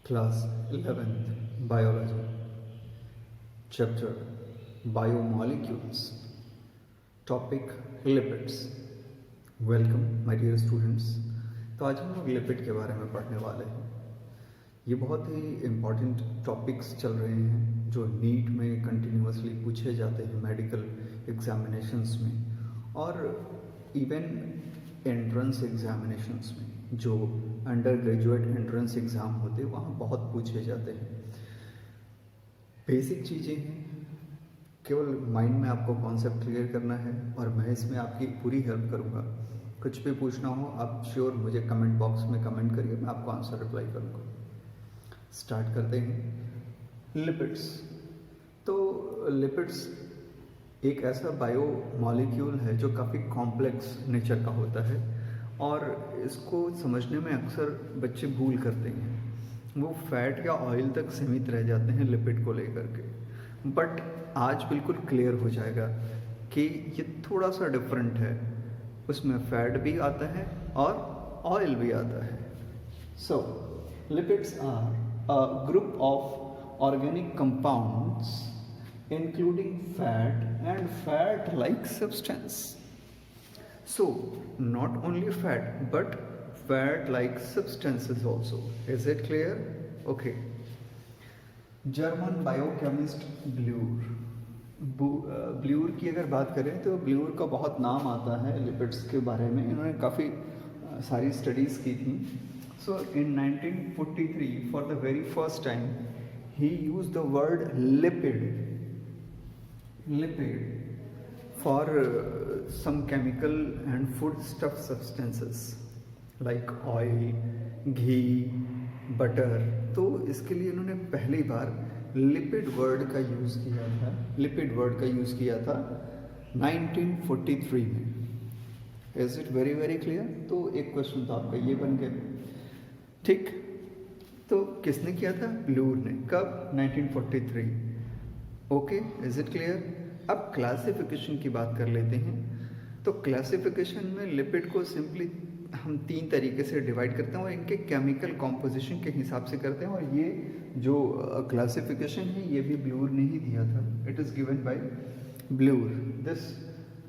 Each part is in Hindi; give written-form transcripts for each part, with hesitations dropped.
Class 11th Biology Chapter Biomolecules Topic Lipids Welcome my dear students। तो आज हम लोग लिपिड के बारे में पढ़ने वाले हैं। ये बहुत ही इम्पॉर्टेंट टॉपिक्स चल रहे हैं जो नीट में कंटिन्यूसली पूछे जाते हैं मेडिकल एग्जामिनेशंस में और इवन एंट्रेंस एग्जामिनेशंस में। जो अंडर ग्रेजुएट एंट्रेंस एग्ज़ाम होते हैं वहाँ बहुत पूछे जाते हैं। बेसिक चीज़ें हैं, केवल माइंड में आपको कॉन्सेप्ट क्लियर करना है और मैं इसमें आपकी पूरी हेल्प करूँगा। कुछ भी पूछना हो आप श्योर मुझे कमेंट बॉक्स में कमेंट करिए, मैं आपको आंसर रिप्लाई करूँगा। स्टार्ट करते हैं। लिपिड्स। तो लिपिड्स एक ऐसा बायो मॉलिक्यूल है जो काफ़ी कॉम्प्लेक्स नेचर का होता है और इसको समझने में अक्सर बच्चे भूल करते हैं। वो फैट या ऑयल तक सीमित रह जाते हैं लिपिड को लेकर के। बट आज बिल्कुल क्लियर हो जाएगा कि ये थोड़ा सा डिफरेंट है, उसमें फैट भी आता है और ऑयल भी आता है। So lipids are a group of organic compounds including fat and fat-like substance. So, not only fat, but fat-like substances also. Is it clear? Okay. German biochemist ब्ल्यूर की अगर बात करें तो ब्ल्यूर का बहुत नाम आता है लिपिड्स के बारे में। इन्होंने काफ़ी सारी स्टडीज़ की थी। So, in 1943, for the very first time, he used the word lipid for some chemical and foodstuff substances like oil, ghee, butter. तो इसके लिए इन्होंने पहली बार लिपिड वर्ड का यूज़ किया था 1943 में। Is it very very clear? तो एक क्वेश्चन तो आपका ये बन गया, ठीक। तो किसने किया था? ब्ल्यूर ने। कब? 1943। Okay, is it clear? अब क्लासिफिकेशन की बात कर लेते हैं। तो क्लासिफिकेशन में लिपिड को सिंपली हम 3 तरीके से डिवाइड करते हैं और इनके केमिकल कॉम्पोजिशन के हिसाब से करते हैं। और ये जो क्लासिफिकेशन है ये भी ब्ल्यूर ने ही दिया था। It is given by Bloor. This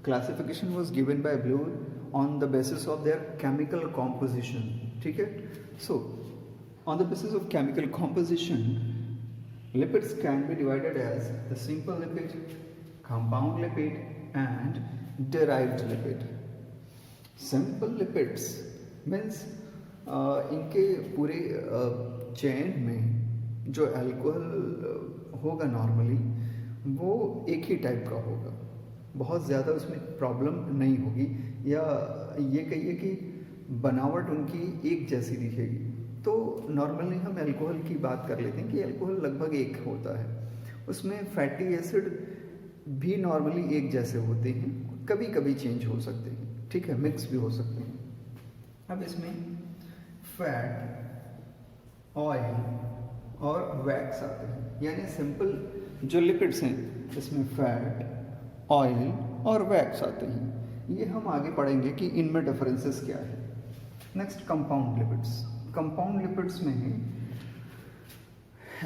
classification was given by Bloor on the basis of their chemical composition. ठीक है। So on the basis of chemical composition, lipids can be divided as the simple lipid, compound lipid and derived lipid. Simple lipids means इनके पूरे चेन में जो अल्कोहल होगा नॉर्मली वो एक ही टाइप का होगा, बहुत ज़्यादा उसमें प्रॉब्लम नहीं होगी, या ये कहिए कि बनावट उनकी एक जैसी दिखेगी। तो नॉर्मली हम अल्कोहल की बात कर लेते हैं कि अल्कोहल लगभग एक होता है, उसमें फैटी एसिड भी नॉर्मली एक जैसे होते हैं, कभी कभी चेंज हो सकते हैं, ठीक है, मिक्स भी हो सकते हैं। अब इसमें फैट, ऑयल और वैक्स आते हैं, यानी सिंपल जो लिपिड्स हैं इसमें फैट, ऑयल और वैक्स आते हैं। ये हम आगे पढ़ेंगे कि इनमें डिफरेंसेस क्या है। Next, compound lipids. Compound lipids में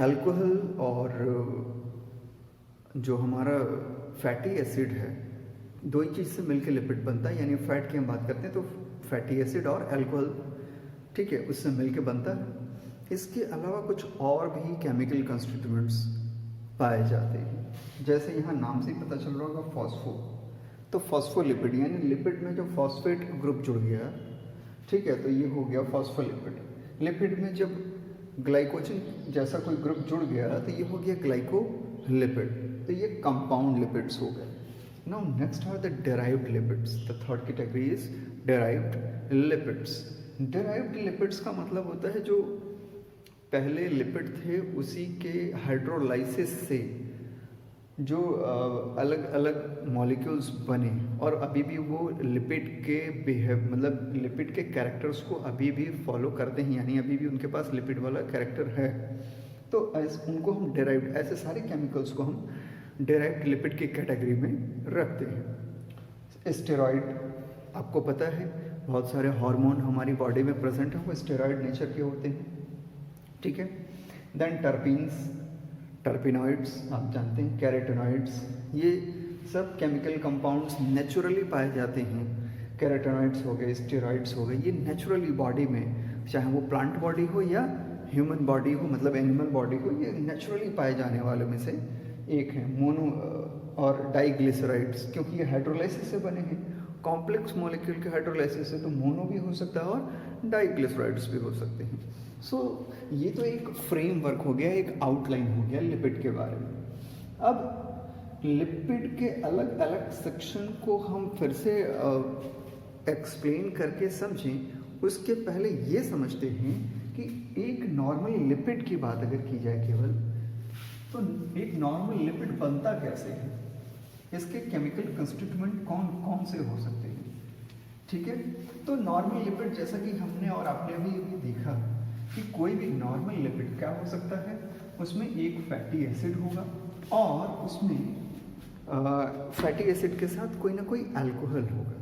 अल्कोहल और जो हमारा फैटी एसिड है, दो ही चीज़ से मिलकर लिपिड बनता है। यानी फैट की हम बात करते हैं तो फैटी एसिड और अल्कोहल, ठीक है, उससे मिलकर बनता है। इसके अलावा कुछ और भी केमिकल कंस्टिट्यूएंट्स पाए जाते हैं, जैसे यहाँ नाम से ही पता चल रहा होगा फॉस्फो। तो फॉस्फोलिपिड यानी लिपिड में जो फॉस्फेट ग्रुप जुड़ गया, ठीक है, तो ये हो गया फॉस्फोलिपिड। लिपिड में जब ग्लाइकोजन जैसा कोई ग्रुप जुड़ गया तो ये हो गया ग्लाइकोलिपिड। तो ये कंपाउंड लिपिड्स हो गए। Now next are the derived lipids. The third category is derived lipids. Derived lipids का मतलब होता है जो पहले लिपिड थे उसी के हाइड्रोलाइसिस से जो अलग अलग मॉलिक्यूल्स बने और अभी भी वो लिपिड के मतलब लिपिड के कैरेक्टर्स को अभी भी फॉलो करते हैं, यानी अभी भी उनके पास लिपिड वाला कैरेक्टर है। तो उनको हम डेराइव्ड, ऐसे सारे केमिकल्स को हम डेराइव्ड लिपिड की कैटेगरी में रखते हैं। स्टेरॉइड, आपको पता है बहुत सारे हार्मोन हमारी बॉडी में प्रेजेंट हैं, वो स्टेरॉइड नेचर के होते हैं। ठीक है। देन टर्पीन्स, टर्पिनॉइड्स आप जानते हैं, कैरोटीनॉइड्स, ये सब केमिकल कंपाउंड्स नेचुरली पाए जाते हैं। कैरोटीनॉइड्स हो गए, स्टेरॉइड्स हो गए, ये नेचुरली बॉडी में, चाहे वो प्लांट बॉडी हो या ह्यूमन बॉडी हो, मतलब एनिमल बॉडी हो, ये नेचुरली पाए जाने वालों में से एक है। मोनो और डाइग्लिसराइड्स, क्योंकि ये हाइड्रोलाइसिस से बने हैं, कॉम्प्लेक्स मॉलिक्यूल के हाइड्रोलाइसिस से, तो मोनो भी हो सकता है और डाइग्लिसराइड्स भी हो सकते हैं। सो ये तो एक फ्रेमवर्क हो गया, एक आउटलाइन हो गया लिपिड के बारे में। अब लिपिड के अलग अलग सेक्शन को हम फिर से एक्सप्लेन करके समझें, उसके पहले ये समझते हैं कि एक नॉर्मल लिपिड की बात अगर की जाए केवल, तो एक नॉर्मल लिपिड बनता कैसे है, इसके केमिकल कंस्टिट्यूएंट कौन कौन से हो सकते हैं, ठीक है। तो नॉर्मल लिपिड, जैसा कि हमने और आपने भी देखा कि कोई भी नॉर्मल लिपिड क्या हो सकता है, उसमें एक फैटी एसिड होगा और उसमें फैटी एसिड के साथ कोई ना कोई अल्कोहल होगा।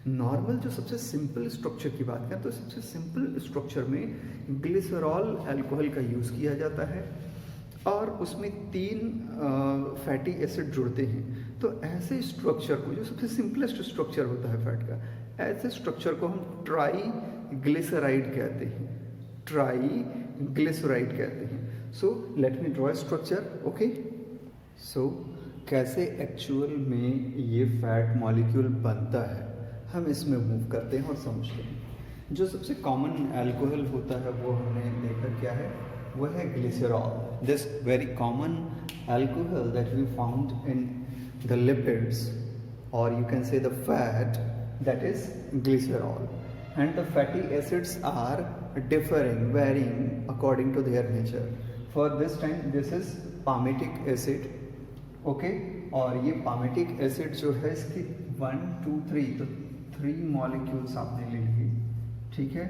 नॉर्मल जो सबसे सिंपल स्ट्रक्चर की बात करें तो सबसे सिंपल स्ट्रक्चर में ग्लिसरॉल अल्कोहल का यूज़ किया जाता है और उसमें 3 फैटी एसिड जुड़ते हैं। तो ऐसे स्ट्रक्चर को, जो सबसे सिंपलेस्ट स्ट्रक्चर होता है फैट का, ऐसे स्ट्रक्चर को हम ट्राई ग्लिसराइड कहते हैं, ट्राई ग्लिसराइड कहते हैं। So let me draw structure, okay. सो कैसे एक्चुअल में ये फैट मॉलिक्यूल बनता है, हम इसमें मूव करते हैं और समझते हैं। जो सबसे कॉमन अल्कोहल होता है वो हमने देखा क्या है, वो है glycerol. This very common alcohol that we found in the lipids, और you can say the fat, that is glycerol. And the fatty acids are differing, varying according to their nature. For this time, this is palmitic acid, okay? और ये palmitic acid जो है, इसकी 1, 2, 3, तो 3 मॉलिक्यूल्स आपने ले लिए, ठीक है।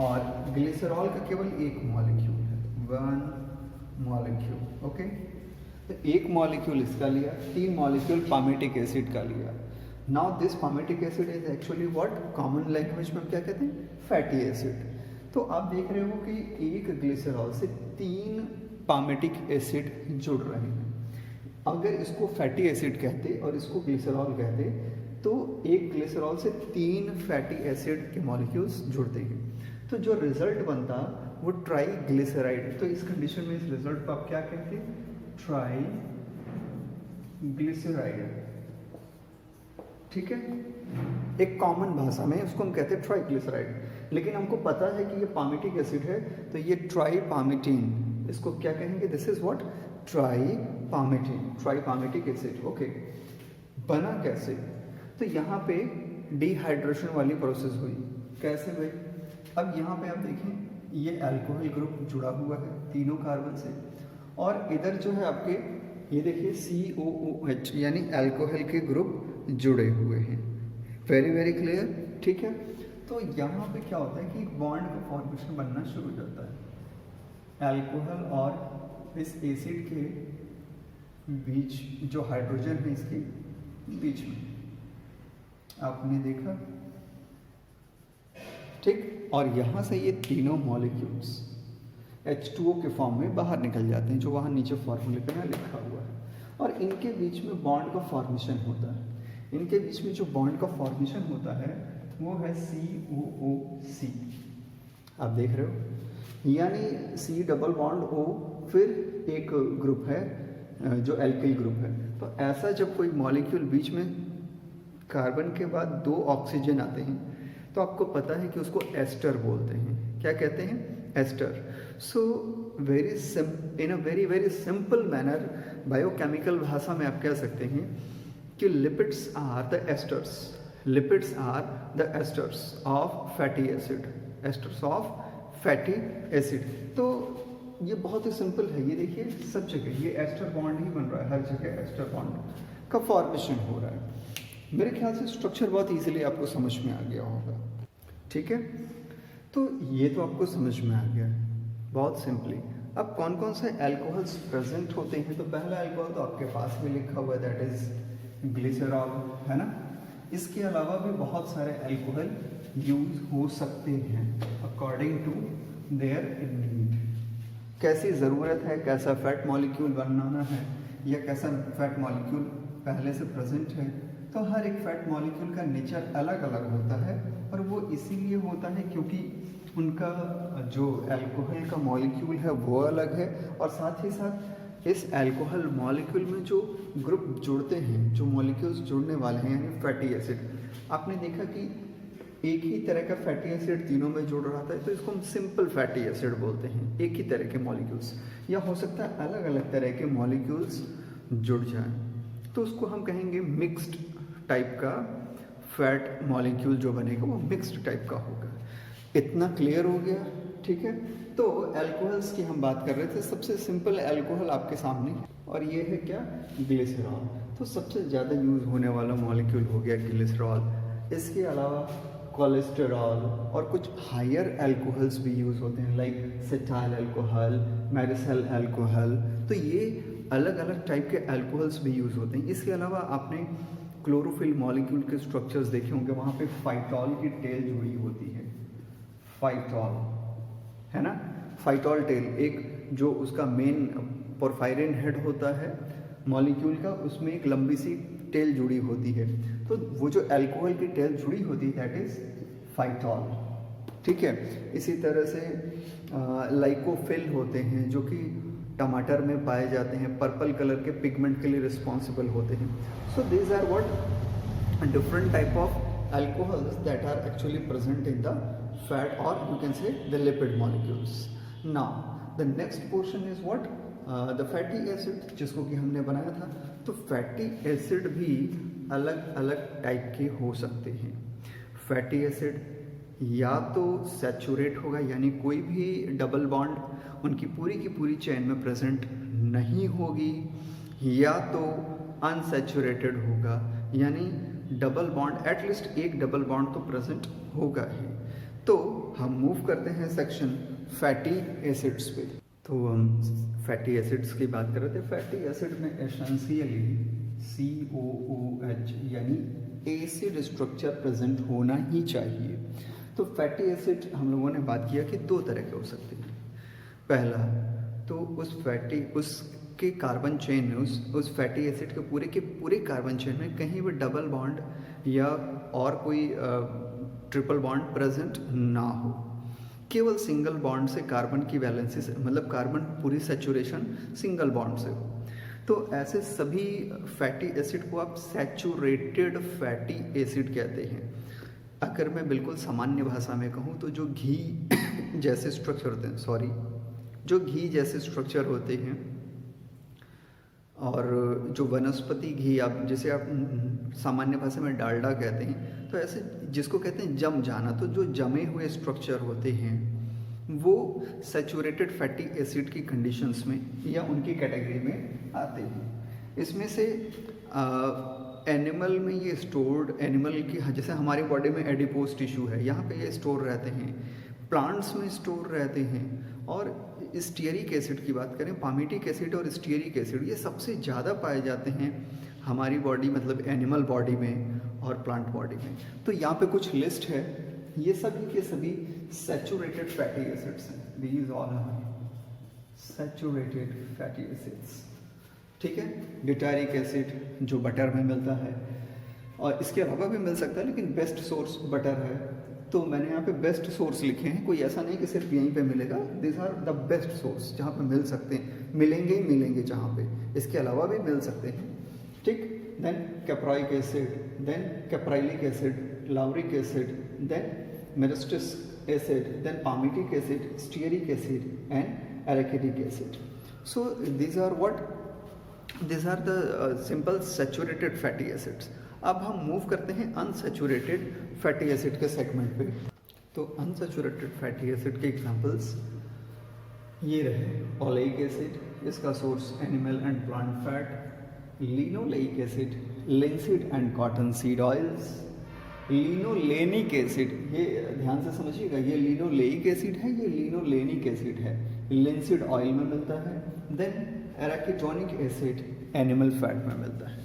और ग्लिसरॉल का केवल एक मॉलिक्यूल है, 1 मॉलिक्यूल, ओके। तो एक मॉलिक्यूल इसका लिया, 3 मॉलिक्यूल palmitic acid का लिया। Now this palmitic acid is actually what, common language में हम क्या कहते हैं, फैटी एसिड। तो आप देख रहे हो कि एक ग्लिसरॉल से 3 palmitic एसिड जुड़ रहे हैं। अगर इसको फैटी एसिड कहते और इसको ग्लिसरॉल कहते, तो एक ग्लिसरॉल से 3 फैटी एसिड के मॉलिक्यूल्स जुड़ते हैं। तो जो रिजल्ट बनता वो ट्राई ग्लिसराइड। तो इस कंडीशन में इस रिजल्ट को आप क्या कहते हैं, ट्राई ग्लिसराइड, ठीक है। एक कॉमन भाषा में उसको हम कहते हैं ट्राइग्लिसराइड, लेकिन हमको पता है कि ये पामिटिक एसिड है, तो ये ट्राईपामिटीन, इसको क्या कहेंगे, this is what, tripalmitin, tripalmitic acid, okay. बना कैसे, तो यहाँ पे डिहाइड्रेशन वाली प्रोसेस हुई, कैसे भाई। अब यहाँ पे आप देखें, ये अल्कोहल ग्रुप जुड़ा हुआ है तीनों कार्बन से, और इधर जो है आपके ये देखिए COOH यानी अल्कोहल के ग्रुप जुड़े हुए हैं। वेरी वेरी क्लियर, ठीक है। तो यहाँ पे क्या होता है कि एक बॉन्ड का फॉर्मेशन बनना शुरू हो जाता है अल्कोहल और इस एसिड के बीच, जो हाइड्रोजन है इसके बीच में, आपने देखा, ठीक। और यहाँ से ये तीनों मॉलिक्यूल्स H2O के फॉर्म में बाहर निकल जाते हैं, जो वहाँ नीचे फॉर्मूले पे यहाँ लिखा हुआ है। और इनके बीच में बॉन्ड का फॉर्मेशन होता है। इनके बीच में जो बॉन्ड का फॉर्मेशन होता है वो है COOC, आप देख रहे हो, यानी C डबल बॉन्ड O, फिर एक ग्रुप है जो एल्किल ग्रुप है। तो ऐसा जब कोई मॉलिक्यूल बीच में कार्बन के बाद 2 ऑक्सीजन आते हैं, तो आपको पता है कि उसको एस्टर बोलते हैं। क्या कहते हैं, ester. So in a very very simple manner, biochemical भाषा में आप कह सकते हैं कि lipids are the esters, lipids are the esters of fatty acid, esters of fatty acid. तो ये बहुत ही सिंपल है, ये देखिए सब जगह ये एस्टर बॉन्ड ही बन रहा है, हर जगह एस्टर बॉन्ड का फॉर्मेशन हो रहा है। मेरे ख्याल से स्ट्रक्चर बहुत इजीली आपको समझ में आ गया होगा, ठीक है। तो ये तो आपको समझ में आ गया बहुत सिंपली। अब कौन कौन से अल्कोहल्स प्रेजेंट होते हैं, तो पहला अल्कोहल तो आपके पास भी लिखा हुआ है, दैट इज ग्लिसरॉल, है ना। इसके अलावा भी बहुत सारे अल्कोहल यूज हो सकते हैं अकॉर्डिंग टू देयर नीड, कैसी ज़रूरत है, कैसा फैट मॉलिक्यूल बनाना है या कैसा फैट मॉलिक्यूल पहले से प्रेजेंट है। तो हर एक फैट मॉलिक्यूल का नेचर अलग अलग होता है और वो इसीलिए होता है क्योंकि उनका जो अल्कोहल का मॉलिक्यूल है वो अलग है, और साथ ही साथ इस अल्कोहल मॉलिक्यूल में जो ग्रुप जुड़ते हैं, जो मॉलिक्यूल्स जुड़ने वाले हैं यानी फैटी एसिड, आपने देखा कि एक ही तरह का फैटी एसिड तीनों में जुड़ रहा था, तो इसको हम सिंपल फैटी एसिड बोलते हैं। एक ही तरह के मॉलिक्यूल्स, या हो सकता है अलग अलग तरह के मॉलिक्यूल्स जुड़ जाएं, तो उसको हम कहेंगे मिक्स्ड टाइप का फैट मॉलिक्यूल जो बनेगा वो मिक्स्ड टाइप का होगा। इतना क्लियर हो गया, ठीक है। तो अल्कोहल्स की हम बात कर रहे थे, सबसे सिंपल अल्कोहल आपके सामने, और ये है क्या, ग्लिसरॉल। तो सबसे ज़्यादा यूज़ होने वाला मॉलिक्यूल हो गया ग्लिसरॉल। इसके अलावा कोलेस्टेरॉल और कुछ हायर अल्कोहल्स भी यूज़ होते हैं, लाइक सेटाइल अल्कोहल, मैरिसल अल्कोहल। तो ये अलग अलग टाइप के अल्कोहल्स भी यूज़ होते हैं। इसके अलावा आपने क्लोरोफिल मॉलिक्यूल के स्ट्रक्चर्स देखे होंगे, वहाँ पे फाइटॉल की टेल जुड़ी होती है, फाइटॉल है ना, फाइटॉल टेल, एक जो उसका मेन पोरफायरिन हेड होता है मॉलिक्यूल का, उसमें एक लंबी सी टेल जुड़ी होती है। तो वो जो अल्कोहल की टेल जुड़ी होती है दैट इज फाइटॉल, ठीक है। इसी तरह से लाइकोफिल होते हैं जो कि टमाटर में पाए जाते हैं, पर्पल कलर के पिगमेंट के लिए रिस्पॉन्सिबल होते हैं। So these are what different type of alcohols that are actually present in the fat, or you can say the lipid molecules. Now the next portion is what, the fatty acid, जिसको कि हमने बनाया था। तो फैटी एसिड भी अलग अलग टाइप के हो सकते हैं। फैटी एसिड या तो सैचुरेट होगा, यानी कोई भी डबल बॉन्ड उनकी पूरी की पूरी चेन में प्रेजेंट नहीं होगी, या तो अनसैचुरेटेड होगा, यानी डबल बॉन्ड, एटलीस्ट एक डबल बॉन्ड तो प्रेजेंट होगा ही। तो हम मूव करते हैं सेक्शन फैटी एसिड्स पे। तो हम फैटी एसिड्स की बात कर रहे थे। फैटी एसिड में एसेंशियली COOH यानी एसिड स्ट्रक्चर प्रेजेंट होना ही चाहिए। तो फैटी एसिड हम लोगों ने बात किया कि दो तरह के हो सकते हैं। पहला तो उसके कार्बन चेन में, उस फैटी एसिड के पूरे कार्बन चेन में कहीं भी डबल बॉन्ड या और कोई ट्रिपल बॉन्ड प्रेजेंट ना हो, केवल सिंगल बॉन्ड से कार्बन की वैलेंसी से, मतलब कार्बन पूरी सैचुरेशन सिंगल बॉन्ड से हो। तो ऐसे सभी फैटी एसिड को आप सैचुरेटेड फैटी एसिड कहते हैं। अगर मैं बिल्कुल सामान्य भाषा में कहूँ तो जो घी जैसे स्ट्रक्चर होते हैं, जो घी जैसे स्ट्रक्चर होते हैं, और जो वनस्पति घी, आप जिसे आप सामान्य भाषा में डालडा कहते हैं, तो ऐसे जिसको कहते हैं जम जाना, तो जो जमे हुए स्ट्रक्चर होते हैं वो सैचुरेटेड फैटी एसिड की कंडीशंस में या उनकी कैटेगरी में आते हैं। इसमें से एनिमल में ये स्टोर्ड, एनिमल की, जैसे हमारी बॉडी में एडिपोज टिश्यू है, यहाँ पे ये स्टोर रहते हैं, प्लांट्स में स्टोर रहते हैं। और स्टीयरिक एसिड की बात करें, पामिटिक एसिड और स्टीयरिक एसिड, ये सबसे ज़्यादा पाए जाते हैं हमारी बॉडी, मतलब एनिमल बॉडी में और प्लांट बॉडी में। तो यहाँ पे कुछ लिस्ट है, ये सभी के सभी सैचुरेटेड फैटी एसिड्स हैं। These all are saturated fatty acids, ठीक है। ब्यूटारिक एसिड जो बटर में मिलता है, और इसके अलावा भी मिल सकता है, लेकिन बेस्ट सोर्स बटर है। तो मैंने यहाँ पे बेस्ट सोर्स लिखे हैं, कोई ऐसा नहीं कि सिर्फ यहीं पे मिलेगा। This are the best source जहाँ पे मिल सकते हैं, मिलेंगे ही मिलेंगे जहाँ पे, इसके अलावा भी मिल सकते हैं, ठीक। Then capric acid, then caprylic acid, lauric acid, then myristic acid, then palmitic acid, stearic acid and arachidic acid. So these are the simple saturated fatty acids. अब हम मूव करते हैं अनसैचुरेटेड फैटी एसिड के सेगमेंट पे। तो अनसैचुरेटेड फैटी एसिड के एग्जांपल्स ये रहे, ओलेइक एसिड, इसका source animal and plant fat, linoleic acid, linseed and cotton seed oils, linolenic acid, ये ध्यान से समझिएगा, ये लिनोलेइक एसिड है, ये लिनोलेनिक एसिड है, लिंसीड ऑयल में मिलता है। Then arachidonic acid animal fat में मिलता है।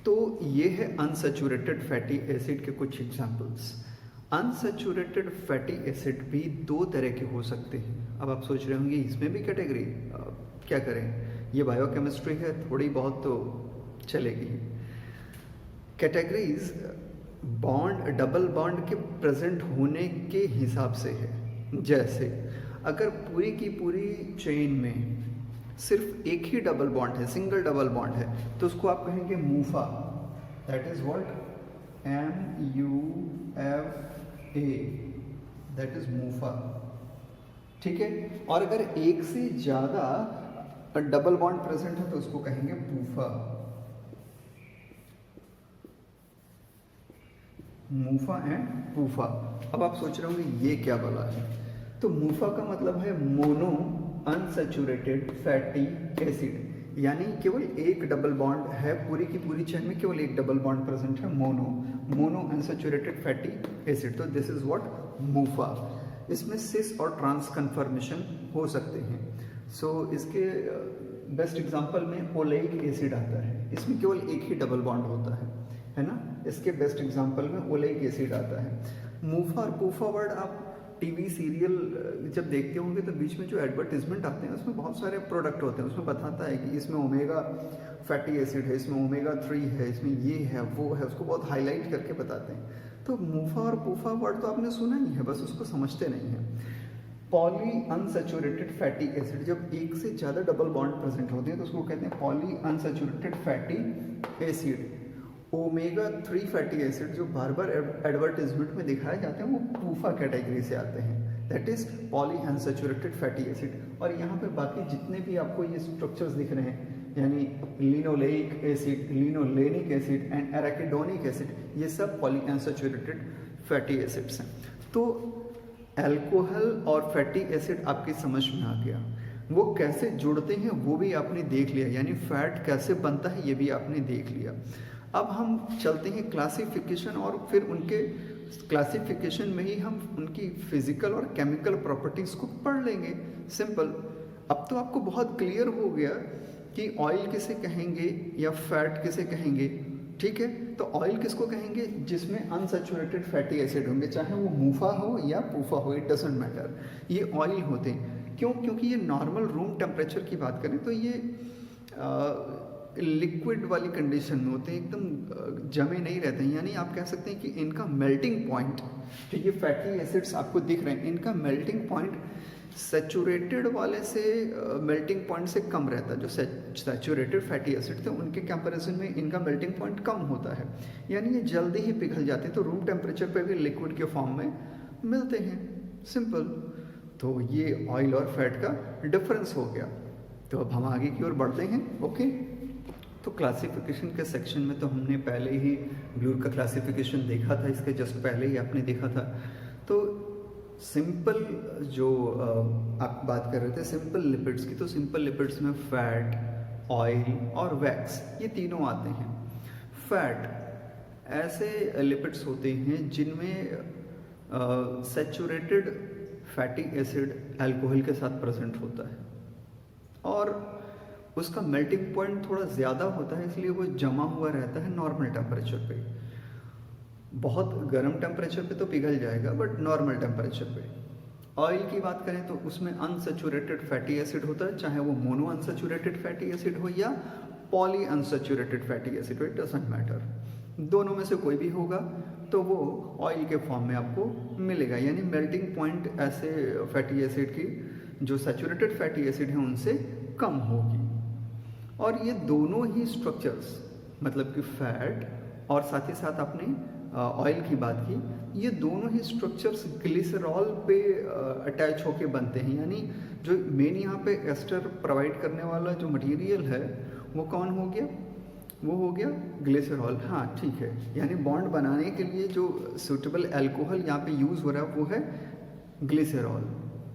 तो ये है अनसैचुरेटेड फैटी एसिड के कुछ एग्जांपल्स। अनसैचुरेटेड फैटी एसिड भी दो तरह के हो सकते हैं। अब आप सोच रहे होंगे इसमें भी कैटेगरी, क्या करें, ये बायोकेमिस्ट्री है, थोड़ी बहुत तो चलेगी। कैटेगरीज बॉन्ड, डबल बॉन्ड के प्रेजेंट होने के हिसाब से है। जैसे अगर पूरी की पूरी चेन में सिर्फ एक ही डबल बॉन्ड है, सिंगल डबल बॉन्ड है, तो उसको आप कहेंगे MUFA, that is what, MUFA, that is MUFA, ठीक है। और अगर एक से ज्यादा डबल बॉन्ड प्रेजेंट है तो उसको कहेंगे पूफा, मूफा एंड पूफा। अब आप सोच रहे होंगे ये क्या बोला है, तो मूफा का मतलब है मोनो अनसैचुरेटेड फैटी एसिड, यानी केवल एक डबल बॉन्ड है, पूरी की पूरी चेन में केवल एक डबल बॉन्ड प्रेजेंट है, मोनो अनसैचुरेटेड फैटी एसिड, तो दिस इज व्हाट मूफा। इसमें सिस और ट्रांस कन्फर्मेशन हो सकते हैं। सो इसके बेस्ट एग्जांपल में ओलेइक एसिड आता है, इसमें केवल एक ही डबल बॉन्ड होता है ना। इसके बेस्ट एग्जांपल में ओलेइक एसिड आता है। मूफा और पूफा वर्ड आप टीवी सीरियल जब देखते होंगे तो बीच में जो एडवर्टीजमेंट आते हैं उसमें बहुत सारे प्रोडक्ट होते हैं, उसमें बताता है कि इसमें ओमेगा फैटी एसिड है, इसमें ओमेगा 3 है, इसमें ये है वो है, उसको बहुत हाईलाइट करके बताते हैं। तो मूफा और पूफा वर्ड तो आपने सुना ही है, बस उसको समझते नहीं है। पॉली अनसैचुरेटेड फैटी एसिड, जब एक से ज़्यादा डबल बॉन्ड प्रेजेंट होते हैं तो उसको कहते हैं poly unsaturated fatty acid. Omega 3 fatty acid जो बार बार एडवर्टीजमेंट में दिखाए जाते हैं वो पूफा कैटेगरी से आते हैं, that is poly unsaturated fatty acid. और यहाँ पे बाकी जितने भी आपको ये स्ट्रक्चर्स दिख रहे हैं, यानी linoleic acid, linolenic acid and arachidonic acid, ये सब पॉली अनसैचुरेटेड फैटी एसिड्स हैं। तो अल्कोहल और फैटी एसिड आपकी समझ में आ गया, वो कैसे जुड़ते हैं वो भी आपने देख लिया, यानी फैट कैसे बनता है ये भी आपने देख लिया। अब हम चलते हैं क्लासिफिकेशन, और फिर उनके क्लासिफिकेशन में ही हम उनकी फिजिकल और केमिकल प्रॉपर्टीज को पढ़ लेंगे। सिंपल। अब तो आपको बहुत क्लियर हो गया कि ऑयल किसे कहेंगे या फैट किसे कहेंगे, ठीक है। तो ऑयल किसको कहेंगे, जिसमें अनसैचुरेटेड फैटी एसिड होंगे, चाहे वो मूफा हो या पूफा हो, इट डजंट मैटर, ये ऑयल होते हैं। क्यों? क्योंकि ये नॉर्मल रूम टेम्परेचर की बात करें तो ये लिक्विड वाली कंडीशन में होते हैं, एकदम जमे नहीं रहते हैं, यानी आप कह सकते हैं कि इनका मेल्टिंग पॉइंट, जो ये फैटी एसिड्स आपको दिख रहे हैं, इनका मेल्टिंग पॉइंट सैचुरेटेड वाले से मेल्टिंग पॉइंट से कम रहता है। जो सैचुरेटेड फैटी एसिड थे उनके कंपैरिजन में इनका मेल्टिंग पॉइंट कम होता है, यानी ये जल्दी ही पिघल जाते हैं, तो रूम टेम्परेचर पे भी लिक्विड के फॉर्म में मिलते हैं। सिंपल। तो ये ऑयल और फैट का डिफरेंस हो गया। तो अब हम आगे की ओर बढ़ते हैं। ओके, तो क्लासिफिकेशन के सेक्शन में तो हमने पहले ही ब्लूर का क्लासिफिकेशन देखा था, इसके जस्ट पहले ही आपने देखा था। तो सिंपल जो आप बात कर रहे थे सिंपल लिपिड्स की, तो सिंपल लिपिड्स में फैट, ऑयल और वैक्स, ये तीनों आते हैं। फैट ऐसे लिपिड्स होते हैं जिनमें सैचुरेटेड फैटी एसिड अल्कोहल के साथ प्रेजेंट होता है और उसका मेल्टिंग पॉइंट थोड़ा ज़्यादा होता है, इसलिए वो जमा हुआ रहता है नॉर्मल टेम्परेचर पे। बहुत गर्म टेम्परेचर पे तो पिघल जाएगा, बट नॉर्मल टेम्परेचर पे। ऑयल की बात करें तो उसमें अनसैचुरेटेड फैटी एसिड होता है, चाहे वो मोनो अनसैचुरेटेड फैटी एसिड हो या पॉली अनसैचुरेटेड फैटी एसिड हो, इट डजंट मैटर, दोनों में से कोई भी होगा तो वो ऑयल के फॉर्म में आपको मिलेगा। यानी मेल्टिंग पॉइंट ऐसे फैटी एसिड की जो सैचुरेटेड फैटी एसिड है उनसे कम होगी। और ये दोनों ही स्ट्रक्चर्स, मतलब कि फैट और साथ ही साथ आपने ऑयल की बात की, ये दोनों ही स्ट्रक्चर्स ग्लिसरॉल पे अटैच होके बनते हैं। यानी जो मेन यहाँ पे एस्टर प्रोवाइड करने वाला जो मटेरियल है वो कौन हो गया, वो हो गया ग्लिसरॉल। हाँ ठीक है, यानी बॉन्ड बनाने के लिए जो सूटेबल अल्कोहल यहाँ पे यूज़ हो रहा है वो है ग्लिसरॉल,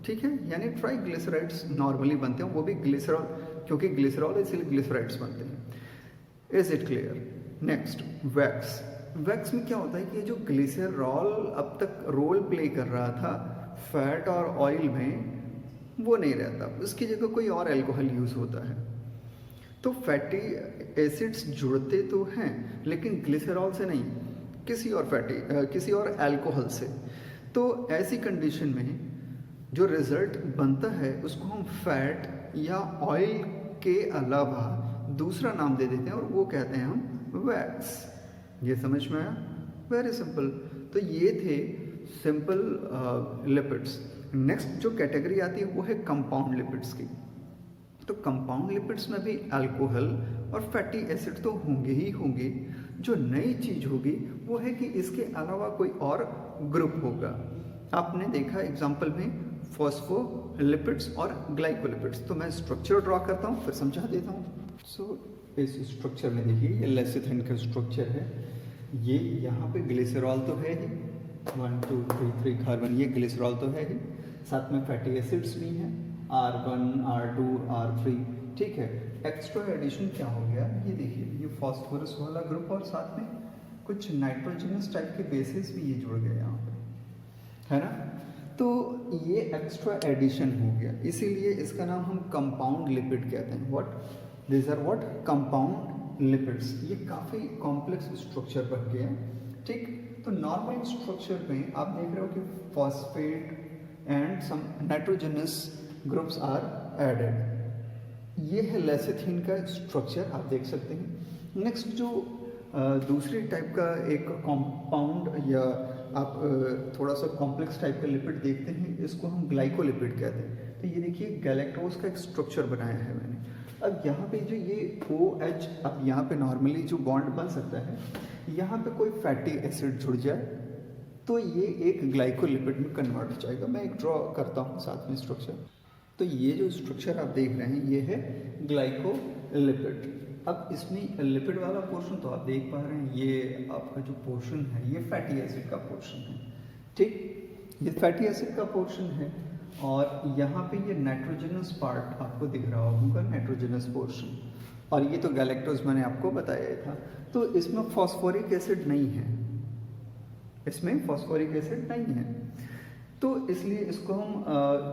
ठीक है। यानी ट्राइग्लिसराइड्स नॉर्मली बनते हैं, वो भी ग्लिसरॉल, क्योंकि ग्लिसरॉल है इसलिए ग्लिसराइड्स बनते हैं। Is it clear? Next, wax. Wax में क्या होता है कि ये जो ग्लिसरॉल अब तक रोल प्ले कर रहा था फैट और ऑयल में, वो नहीं रहता, उसकी जगह कोई और अल्कोहल यूज़ होता है। तो फैटी एसिड्स जुड़ते तो हैं लेकिन ग्लिसरॉल से नहीं, किसी और अल्कोहल से। तो ऐसी कंडीशन में जो रिजल्ट बनता है उसको हम फैट या ऑयल के अलावा दूसरा नाम दे देते हैं और वो कहते हैं हम वैक्स। ये समझ में आया? Very simple. तो ये थे सिंपल लिपिड्स। नेक्स्ट जो कैटेगरी आती है वो है कंपाउंड लिपिड्स की। तो कंपाउंड लिपिड्स में भी अल्कोहल और फैटी एसिड तो होंगे ही होंगे। जो नई चीज होगी वो है कि इसके अलावा कोई और ग्रुप होगा। आपने देखा एग्जाम्पल में फॉस्फोलिपिड्स और ग्लाइकोलिपिड्स। तो मैं स्ट्रक्चर ड्रॉ करता हूँ फिर समझा देता हूँ। सो इस स्ट्रक्चर में देखिए ये लेसिथिन का स्ट्रक्चर है। ये यहाँ पे ग्लिसरॉल तो है ही, 1 2 3 3 कार्बन, ये ग्लिसरॉल तो है ही, साथ में फैटी एसिड्स भी हैं R1 R2 R3। ठीक है, एक्स्ट्रा एडिशन क्या हो गया ये देखिए, ये फास्फोरस वाला ग्रुप और साथ में कुछ नाइट्रोजनस टाइप के बेसिस भी ये जुड़ गए यहाँ पे, है ना। तो ये एक्स्ट्रा एडिशन हो गया, इसीलिए इसका नाम हम कंपाउंड लिपिड कहते हैं। What this are what compound lipids. ये काफ़ी कॉम्प्लेक्स स्ट्रक्चर बन गया। ठीक, तो नॉर्मल स्ट्रक्चर में आप देख रहे हो कि phosphate and some nitrogenous groups are added. ये है लेसिथिन का स्ट्रक्चर, आप देख सकते हैं। नेक्स्ट जो दूसरी टाइप का एक कंपाउंड या आप थोड़ा सा कॉम्प्लेक्स टाइप का लिपिड देखते हैं, इसको हम ग्लाइकोलिपिड कहते हैं। तो ये देखिए गैलेक्टोज का एक स्ट्रक्चर बनाया है मैंने। अब यहाँ पे जो ये OH, अब यहाँ पे नॉर्मली जो बॉन्ड बन सकता है, यहाँ पे कोई फैटी एसिड जुड़ जाए तो ये एक ग्लाइकोलिपिड में कन्वर्ट हो जाएगा। मैं एक ड्रॉ करता हूँ साथ में स्ट्रक्चर। तो ये जो स्ट्रक्चर आप देख रहे हैं ये है ग्लाइकोलिपिड। अब इसमें लिपिड वाला पोर्शन तो आप देख पा रहे हैं, ये आपका जो पोर्शन है ये फैटी एसिड का पोर्शन है। ठीक, ये फैटी एसिड का पोर्शन है और यहाँ पे ये नाइट्रोजनस पार्ट आपको दिख रहा होगा, नाइट्रोजनस पोर्शन। और ये तो गैलेक्टोज मैंने आपको बताया था। तो इसमें फॉस्फोरिक एसिड नहीं है, इसमें फॉस्फोरिक एसिड नहीं है, तो इसलिए इसको हम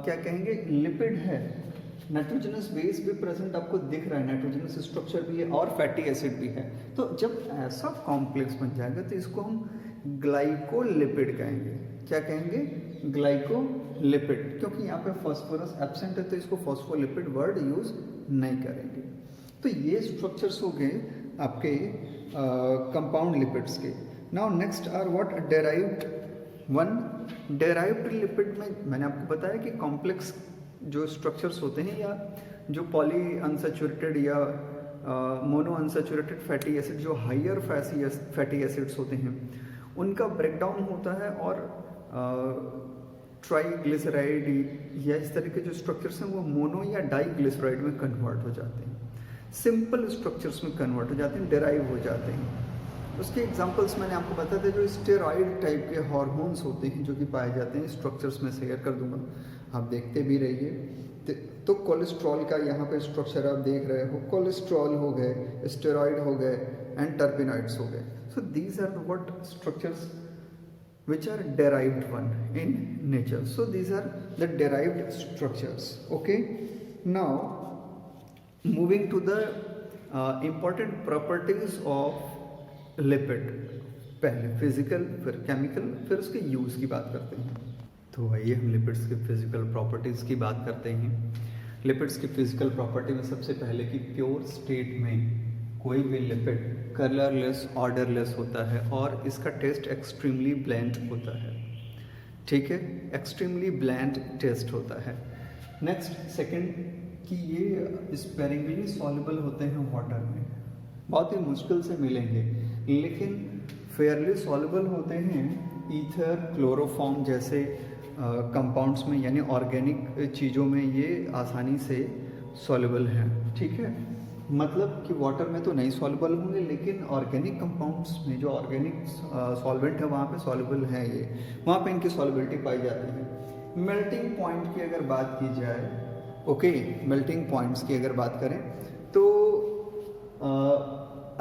क्या कहेंगे, लिपिड है। नाइट्रोजनस बेस भी प्रेजेंट आपको दिख रहा है, नाइट्रोजनस स्ट्रक्चर भी है और फैटी एसिड भी है। तो जब ऐसा कॉम्प्लेक्स बन जाएगा तो इसको हम ग्लाइकोलिपिड कहेंगे। क्या कहेंगे? ग्लाइकोलिपिड, क्योंकि यहाँ पे फॉस्फोरस एब्सेंट है तो इसको फॉस्फोलिपिड वर्ड यूज नहीं करेंगे। तो ये स्ट्रक्चर्स हो गए आपके कंपाउंड लिपिड्स के। Now next are what derived one. Derived lipid में मैंने आपको बताया कि कॉम्प्लेक्स जो स्ट्रक्चर्स होते हैं या जो पॉली अनसैचुरेटेड या मोनो अनसैचुरेटेड फैटी एसिड, जो हाइयर फैटी एसिड्स होते हैं, उनका ब्रेकडाउन होता है और ट्राईग्लिसराइड या इस तरह के जो स्ट्रक्चर्स हैं वो मोनो या डाईग्लिसराइड में कन्वर्ट हो जाते हैं, सिंपल स्ट्रक्चर्स में कन्वर्ट हो जाते हैं, डेराइव हो जाते हैं। उसके एग्जांपल्स मैंने आपको बताया था, जो स्टेरॉइड टाइप के हार्मोन्स होते हैं जो कि पाए जाते हैं, स्ट्रक्चर्स में शेयर कर दूंगा, आप देखते भी रहिए। तो कोलेस्ट्रॉल का यहाँ पे स्ट्रक्चर आप देख रहे हो, कोलेस्ट्रॉल हो गए, स्टेरॉइड हो गए एंड टर्पिनॉइड्स हो गए। So these are what structures which are derived one in nature. So these are the derived structures. Okay, now moving to the important properties of lipid. पहले फिजिकल, फिर केमिकल, फिर उसके यूज की बात करते हैं। तो आइए हम लिपिड्स के फिजिकल प्रॉपर्टीज की बात करते हैं। लिपिड्स की फिजिकल प्रॉपर्टी में सबसे पहले कि प्योर स्टेट में कोई भी लिपिड कलरलेस, ऑर्डरलेस होता है और इसका टेस्ट एक्सट्रीमली ब्लैंड होता है। ठीक है, एक्सट्रीमली ब्लैंड टेस्ट होता है। नेक्स्ट सेकंड कि ये स्पेरिंगली सॉल्युबल होते हैं वाटर में, बहुत ही मुश्किल से मिलेंगे, लेकिन फेयरली सॉल्युबल होते हैं ईथर, क्लोरोफॉर्म जैसे कंपाउंड्स में, यानी ऑर्गेनिक चीज़ों में ये आसानी से सॉल्युबल हैं। ठीक है, मतलब कि वाटर में तो नहीं सॉल्युबल होंगे, लेकिन ऑर्गेनिक कंपाउंड्स में जो ऑर्गेनिक सॉल्वेंट है वहाँ पे सॉल्युबल हैं, ये वहाँ पे इनकी सॉल्युबिलिटी पाई जाती है। मेल्टिंग पॉइंट की अगर बात की जाए, ओके, मेल्टिंग पॉइंट्स की अगर बात करें तो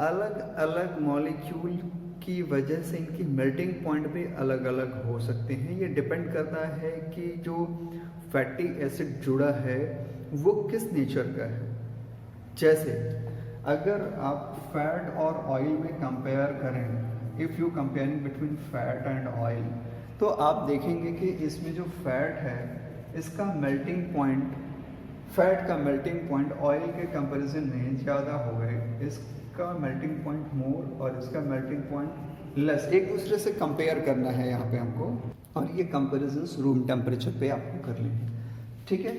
अलग अलग मॉलिक्यूल की वजह से इनकी मेल्टिंग पॉइंट भी अलग अलग हो सकते हैं। ये डिपेंड करता है कि जो फैटी एसिड जुड़ा है वो किस नेचर का है। जैसे अगर आप फैट और ऑयल में कंपेयर करें, if you comparing between fat and oil, तो आप देखेंगे कि इसमें जो फैट है इसका मेल्टिंग पॉइंट, फैट का मेल्टिंग पॉइंट ऑयल के कंपैरिजन में ज़्यादा हो गए, इसका मेल्टिंग पॉइंट मोर और इसका मेल्टिंग पॉइंट लेस, एक दूसरे से कंपेयर करना है यहाँ पे हमको, और ये कंपैरिजंस रूम टेम्परेचर पे आपको कर लेंगे, ठीक है।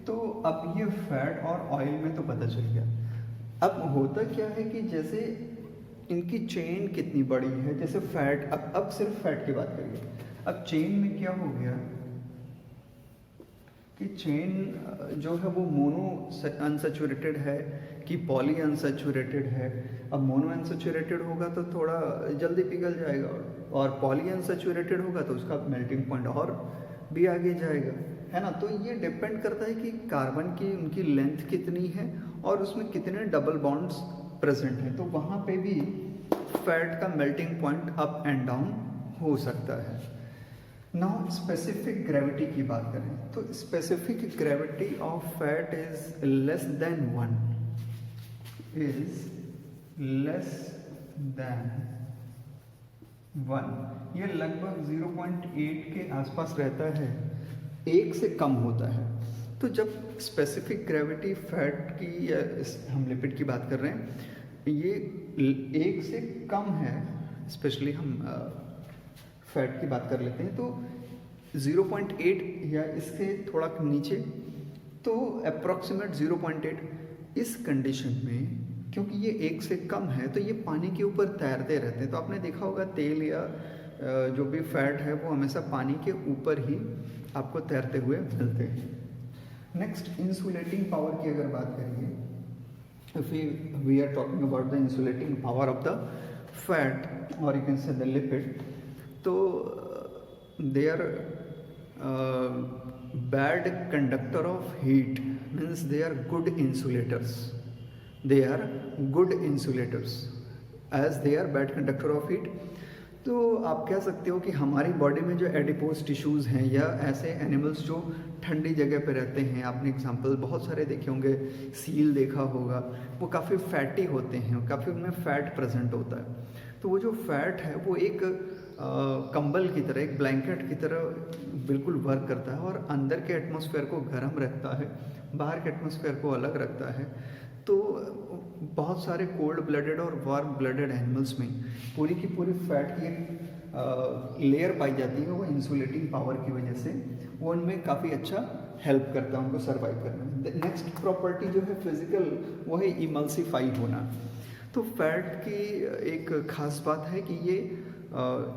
तो अब ये फैट और ऑयल में तो पता चल गया। अब होता क्या है कि जैसे इनकी चेन कितनी बड़ी है, जैसे फैट, अब सिर्फ फैट की बात करिए। अब चेन में क्या हो गया कि चेन जो है वो मोनो अनसैचुरेटेड है कि पॉली अनसैचुरेटेड है। अब मोनो अनसैचुरेटेड होगा तो थोड़ा जल्दी पिघल जाएगा, और पॉली अनसैचुरेटेड होगा तो उसका मेल्टिंग पॉइंट और भी आगे जाएगा, है ना। तो ये डिपेंड करता है कि कार्बन की उनकी लेंथ कितनी है और उसमें कितने डबल बॉन्ड्स प्रेजेंट हैं, तो वहाँ पे भी फैट का melting point up and down हो सकता है। नाउ स्पेसिफिक ग्रेविटी की बात करें तो specific gravity of fat is less than 1, is less than 1, ये लगभग 0.8 के आसपास रहता है, 1 से कम होता है। तो जब स्पेसिफिक ग्रेविटी फैट की या हम लिपिड की बात कर रहे हैं, ये 1 से कम है, स्पेशली हम फैट की बात कर लेते हैं, तो 0.8 या इससे थोड़ा नीचे, तो अप्रॉक्सीमेट 0.8, इस कंडीशन में क्योंकि ये 1 से कम है तो ये पानी के ऊपर तैरते रहते हैं। तो आपने देखा होगा तेल या जो भी फैट है वो हमेशा पानी के ऊपर ही आपको तैरते हुए मिलते हैं। नेक्स्ट, इंसुलेटिंग पावर की अगर बात करेंगे, if we are talking about the insulating power of the fat or you can say the lipid, तो they are bad conductor of heat, means they are good insulators, they are good insulators as they are bad conductor of heat। तो आप कह सकते हो कि हमारी बॉडी में जो एडिपोज टिश्यूज़ हैं या ऐसे एनिमल्स जो ठंडी जगह पे रहते हैं, आपने एग्जांपल बहुत सारे देखे होंगे, सील देखा होगा, वो काफ़ी फैटी होते हैं, काफ़ी उनमें फैट प्रेजेंट होता है। तो वो जो फैट है वो एक कंबल की तरह, एक ब्लैंकेट की तरह बिल्कुल वर्क करता है, और अंदर के एटमॉस्फेयर को गर्म रखता है, बाहर के एटमॉस्फेयर को अलग रखता है। तो बहुत सारे कोल्ड ब्लडेड और वार्म ब्लडेड एनिमल्स में पूरी की पूरी फैट की एक लेयर पाई जाती है, वो इंसुलेटिंग पावर की वजह से वो उनमें काफ़ी अच्छा हेल्प करता है उनको सर्वाइव करने में। नेक्स्ट प्रॉपर्टी जो है फिजिकल, वो है इमल्सिफाई होना। तो फैट की एक खास बात है कि ये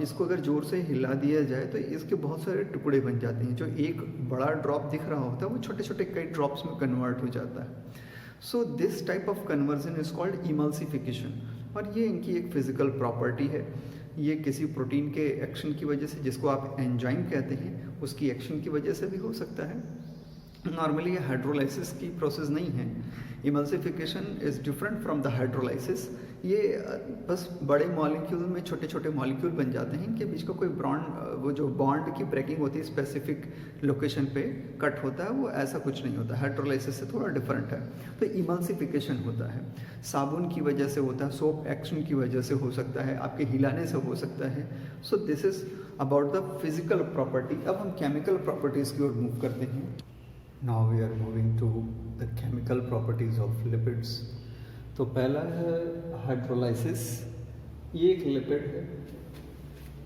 इसको अगर ज़ोर से हिला दिया जाए तो इसके बहुत सारे टुकड़े बन जाते हैं। जो एक बड़ा ड्रॉप दिख रहा होता है वो छोटे छोटे कई ड्रॉप्स में कन्वर्ट हो जाता है। So this type of conversion is called emulsification, और ये इनकी एक फिजिकल प्रॉपर्टी है। ये किसी प्रोटीन के एक्शन की वजह से, जिसको आप एंजाइम कहते हैं, उसकी एक्शन की वजह से भी हो सकता है। नॉर्मली ये हाइड्रोलाइसिस की प्रोसेस नहीं है। Emulsification is different from the hydrolysis. ये बस बड़े मॉलिक्यूल में छोटे छोटे मॉलिक्यूल बन जाते हैं कि बीच का कोई वो जो बॉन्ड की ब्रेकिंग होती है स्पेसिफिक लोकेशन पे कट होता है, वो ऐसा कुछ नहीं होता। हाइड्रोलाइसिस से थोड़ा डिफरेंट है। तो इमल्सिफिकेशन होता है, साबुन की वजह से होता है, सोप एक्शन की वजह से हो सकता है, आपके हिलाने से हो सकता है। So this is about the physical property. अब हम केमिकल प्रॉपर्टीज़ की ओर मूव करते हैं। Now we are moving to the chemical properties of lipids. तो पहला है हाइड्रोलाइसिस। ये एक लिपिड है,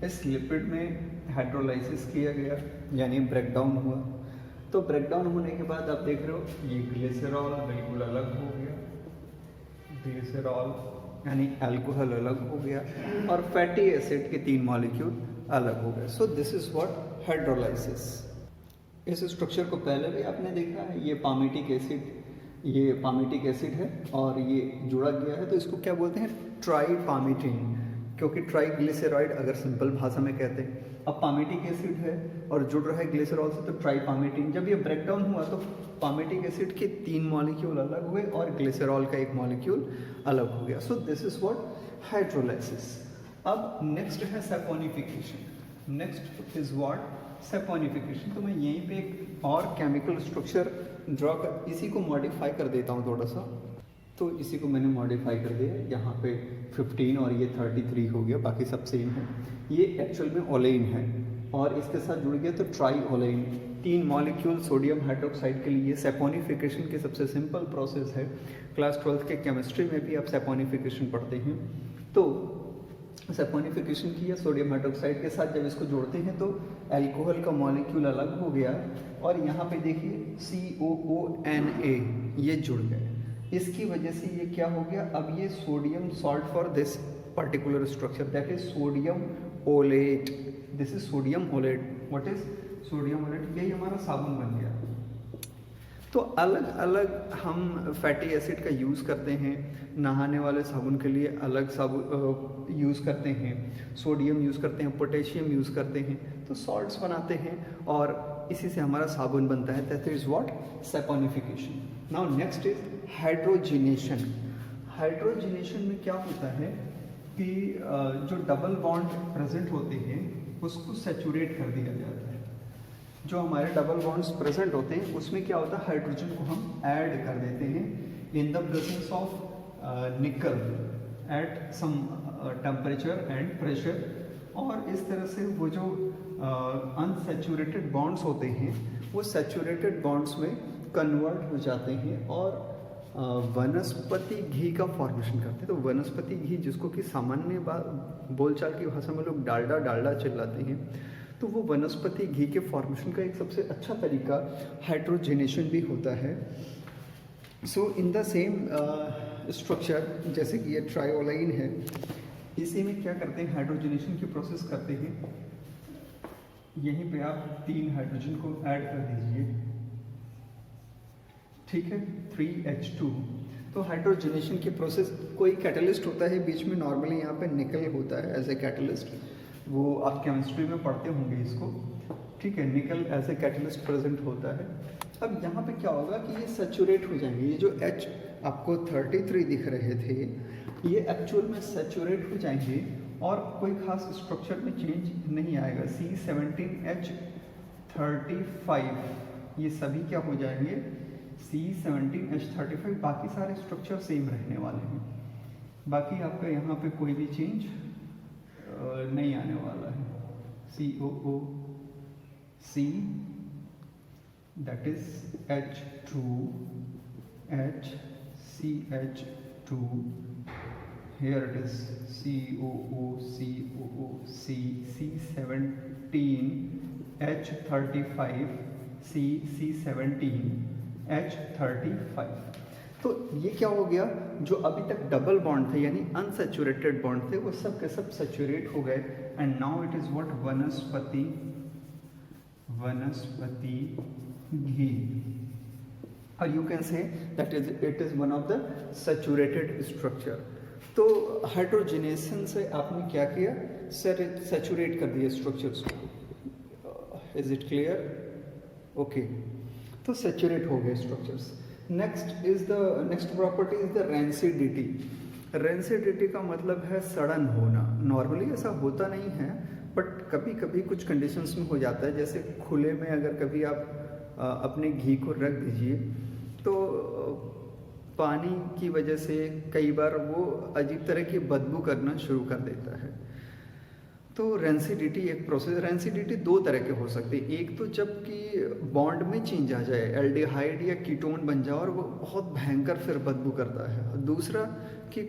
इस लिपिड में हाइड्रोलाइसिस किया गया यानी ब्रेकडाउन हुआ। तो ब्रेकडाउन होने के बाद आप देख रहे हो ये ग्लिसरॉल बिल्कुल अलग हो गया, ग्लिसरॉल यानी अल्कोहल अलग हो गया, और फैटी एसिड के 3 मॉलिक्यूल अलग हो गए। So this is what hydrolysis. इस स्ट्रक्चर को पहले भी आपने देखा है, ये पामेटिक एसिड, ये पामेटिक एसिड है और ये जुड़ा गया है, तो इसको क्या बोलते हैं, ट्राईपामेटिन, क्योंकि ट्राईग्लिसराइड अगर सिंपल भाषा में कहते हैं। अब पामेटिक एसिड है और जुड़ रहा है ग्लिसरॉल से, तो ट्राईपामेटिन। जब ये ब्रेकडाउन हुआ तो पामेटिक एसिड के 3 मॉलिक्यूल अलग हुए और ग्लिसरॉल का 1 मॉलिक्यूल अलग हो गया। So this is what hydrolysis. अब नेक्स्ट है saponification. Next is what saponification. तो मैं यहीं पे एक और केमिकल स्ट्रक्चर ड्रॉ कर, इसी को मॉडिफाई कर देता हूँ थोड़ा सा। तो इसी को मैंने मॉडिफाई कर दिया, यहाँ पे 15 और ये 33 हो गया, बाकी सब सेम है। ये एक्चुअल में ओलेन है, और इसके साथ जुड़ गया तो ट्राईओलाइन, 3 मॉलिक्यूल सोडियम हाइड्रोक्साइड के लिए। सैपोनिफिकेशन की सबसे सिंपल प्रोसेस है, क्लास 12th के केमिस्ट्री में भी आप सैपोनिफिकेशन पढ़ते हैं। तो सैपोनिफिकेशन किया सोडियम हाइड्रोक्साइड के साथ, जब इसको जोड़ते हैं तो अल्कोहल का मॉलिक्यूल अलग हो गया और यहाँ पे देखिए COONA ये जुड़ गए। इसकी वजह से ये क्या हो गया, अब ये sodium salt for this particular structure that is sodium OLED. This is sodium OLED. What is sodium OLED? यही हमारा साबुन बन गया। तो अलग अलग हम फैटी एसिड का यूज़ करते हैं, नहाने वाले साबुन के लिए अलग साबुन यूज़ करते हैं, सोडियम यूज़ करते हैं, पोटेशियम यूज़ करते हैं, तो सॉल्ट्स बनाते हैं और इसी से हमारा साबुन बनता है। That is what saponification. Now next is hydrogenation. Hydrogenation में क्या होता है कि जो डबल बॉन्ड प्रेजेंट होते हैं उसको सैचुरेट कर दिया जाता है। जो हमारे डबल बॉन्ड्स प्रेजेंट होते हैं उसमें क्या होता है, हाइड्रोजन को हम ऐड कर देते हैं in the presence of nickel at some temperature and pressure, और इस तरह से वो जो अनसैचुरेटेड बॉन्ड्स होते हैं वो सैचुरेटेड बॉन्ड्स में कन्वर्ट हो जाते हैं और वनस्पति घी का फॉर्मेशन करते हैं। तो वनस्पति घी, जिसको कि सामान्य बोलचाल की भाषा में लोग डालडा डालडा चिल्लाते हैं, तो वो वनस्पति घी के फॉर्मेशन का एक सबसे अच्छा तरीका हाइड्रोजिनेशन भी होता है। सो इन द सेम स्ट्रक्चर, जैसे कि ये ट्राईओलाइन है, इसी में क्या करते हैं, हाइड्रोजिनेशन की प्रोसेस करते हैं। यहीं पे आप 3 हाइड्रोजन को ऐड कर दीजिए, ठीक है, 3H2। तो हाइड्रोजिनेशन की प्रोसेस, कोई कैटलिस्ट होता है बीच में, नॉर्मली यहाँ पे निकल होता है एज ए कैटलिस्ट, वो आप केमिस्ट्री में पढ़ते होंगे इसको, ठीक है, निकल एज ए कैटलिस्ट प्रेजेंट होता है। अब यहाँ पे क्या होगा कि ये सैचुरेट हो जाएंगे, ये जो H आपको 33 दिख रहे थे ये एक्चुअल में सैचुरेट हो जाएंगे और कोई खास स्ट्रक्चर में चेंज नहीं आएगा। C17H35 ये सभी क्या हो जाएंगे, C17H35, बाकी सारे स्ट्रक्चर सेम रहने वाले हैं। बाकी आपका यहाँ पे कोई भी चेंज नहीं आने वाला है। COOC that is H2HCH2, here it is COOC C17H35 C17H35। तो ये क्या हो गया, जो अभी तक डबल बॉन्ड थे यानी अनसैचुरेटेड बॉन्ड थे वो सब के सब सैचुरेट हो गए, and now it is what वनस्पति घी, और you can say that is it is one of the saturated structure. तो हाइड्रोजिनेशन से आपने क्या किया, सैचुरेट कर दिया स्ट्रक्चर्स को। Is it clear? ओके, तो सैचुरेट हो गए structures. Next property is the rancidity. Rancidity का मतलब है सड़न होना। नॉर्मली ऐसा होता नहीं है, बट कभी कभी कुछ कंडीशंस में हो जाता है। जैसे खुले में अगर कभी आप अपने घी को रख दीजिए तो पानी की वजह से कई बार वो अजीब तरह की बदबू करना शुरू कर देता है। तो रेंसिडिटी एक प्रोसेस, रेंसिडिटी 2 तरह के हो सकते हैं। एक तो जबकि बॉन्ड में चेंज आ जाए, एल्डिहाइड या कीटोन बन जाए और वो बहुत भयंकर फिर बदबू करता है। और दूसरा कि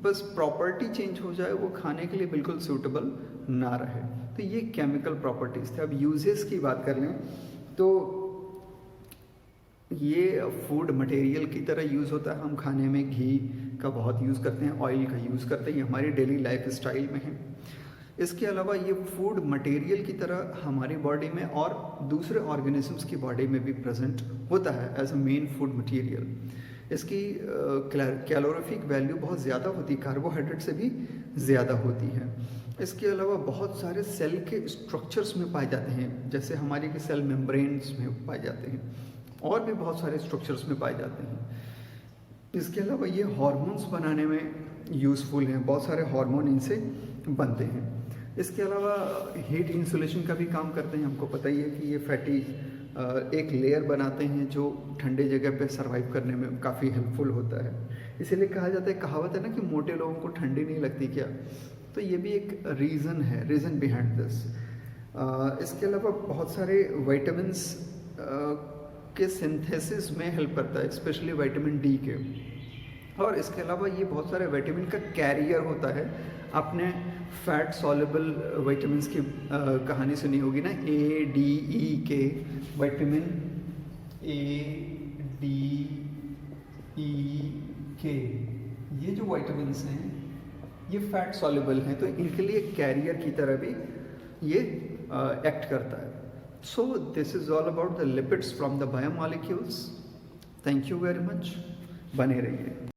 बस प्रॉपर्टी चेंज हो जाए, वो खाने के लिए बिल्कुल सूटेबल ना रहे। तो ये केमिकल प्रॉपर्टीज़ थे। अब यूजेस की बात कर लें तो ये फूड मटेरियल की तरह यूज़ होता है। हम खाने में घी का बहुत यूज़ करते हैं, ऑयल का यूज़ करते हैं, ये हमारी डेली लाइफ स्टाइल में है। इसके अलावा ये फूड मटेरियल की तरह हमारी बॉडी में और दूसरे ऑर्गेनिजम्स की बॉडी में भी प्रेजेंट होता है as a main food material. इसकी कैलोरीफिक वैल्यू बहुत ज़्यादा होती है, कार्बोहाइड्रेट से भी ज़्यादा होती है। इसके अलावा बहुत सारे सेल के स्ट्रक्चर्स में पाए जाते हैं, जैसे हमारी के सेल मेम्ब्रेन्स में पाए जाते हैं, और भी बहुत सारे स्ट्रक्चर्स में पाए जाते हैं। इसके अलावा ये हार्मोन्स बनाने में यूज़फुल हैं, बहुत सारे हार्मोन इनसे बनते हैं। इसके अलावा हीट इंसुलेशन का भी काम करते हैं। हमको पता ही है कि ये फैटी एक लेयर बनाते हैं जो ठंडे जगह पे सरवाइव करने में काफ़ी हेल्पफुल होता है। इसीलिए कहा जाता है, कहावत है ना कि मोटे लोगों को ठंडी नहीं लगती क्या, तो ये भी एक रीज़न है, रीज़न बिहाइंड दिस। इसके अलावा बहुत सारे विटामिन्स के सिंथेसिस में हेल्प करता है, स्पेशली विटामिन डी के। और इसके अलावा ये बहुत सारे विटामिन का कैरियर होता है। आपने फैट सॉल्युबल विटामिन्स की कहानी सुनी होगी ना, ए डी ई के विटामिन, ए डी ई के, ये जो विटामिन्स हैं ये फैट सॉल्युबल हैं, तो इनके लिए कैरियर की तरह भी ये एक्ट करता है। So this is all about the lipids from the biomolecules. Thank you very much, बने रहिए।